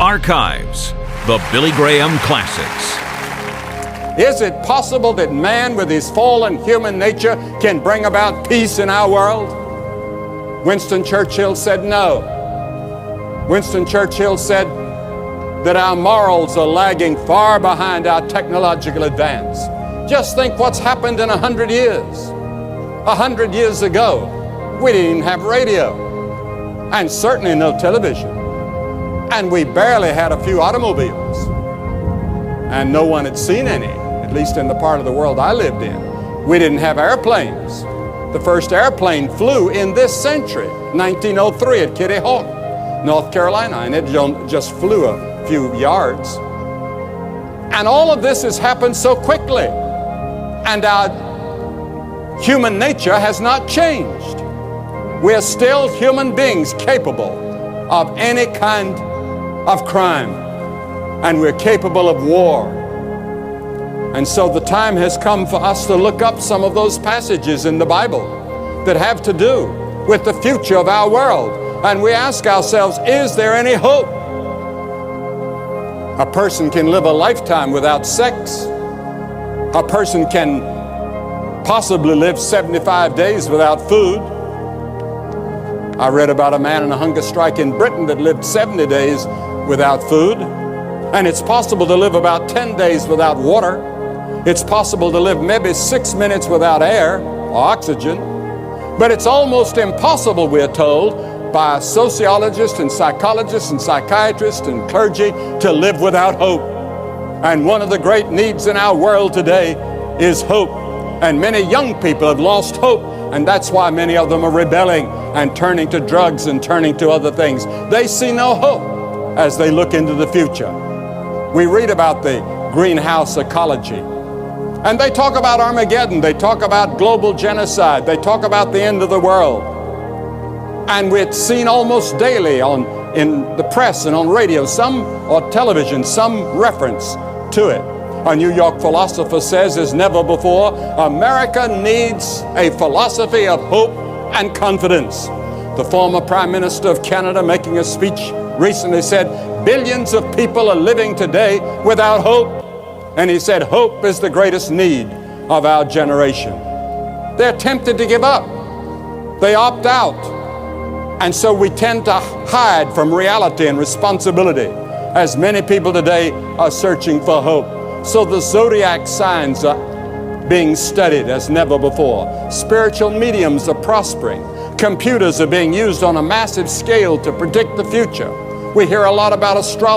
Archives, the Billy Graham Classics. Is it possible that man with his fallen human nature can bring about peace in our world? Winston Churchill said no. Winston Churchill said that our morals are lagging far behind our technological advance. Just think what's happened in 100 years. 100 years ago, we didn't even have radio, and certainly no television. And we barely had a few automobiles. And no one had seen any, at least in the part of the world I lived in. We didn't have airplanes. The first airplane flew in this century, 1903 at Kitty Hawk, North Carolina, and it just flew a few yards. And all of this has happened so quickly, and our human nature has not changed. We're still human beings capable of any kind of crime, and we're capable of war. And so the time has come for us to look up some of those passages in the Bible that have to do with the future of our world. And we ask ourselves, is there any hope? A person can live a lifetime without sex. A person can possibly live 75 days without food. I read about a man in a hunger strike in Britain that lived 70 days without food. And it's possible to live about 10 days without water. It's possible to live maybe 6 minutes without air or oxygen. But it's almost impossible, we're told, by sociologists and psychologists and psychiatrists and clergy to live without hope. And one of the great needs in our world today is hope. And many young people have lost hope, and that's why many of them are rebelling and turning to drugs and turning to other things. They see no hope as they look into the future. We read about the greenhouse ecology, and they talk about Armageddon, they talk about global genocide, they talk about the end of the world. And we're seen almost daily in the press and on radio, or television, some reference to it. A New York philosopher says, as never before, America needs a philosophy of hope and confidence. The former Prime Minister of Canada, making a speech recently, said, billions of people are living today without hope. And he said, hope is the greatest need of our generation. They're tempted to give up. They opt out. And so we tend to hide from reality and responsibility, as many people today are searching for hope. So the zodiac signs are being studied as never before. Spiritual mediums are prospering. Computers are being used on a massive scale to predict the future. We hear a lot about astrology.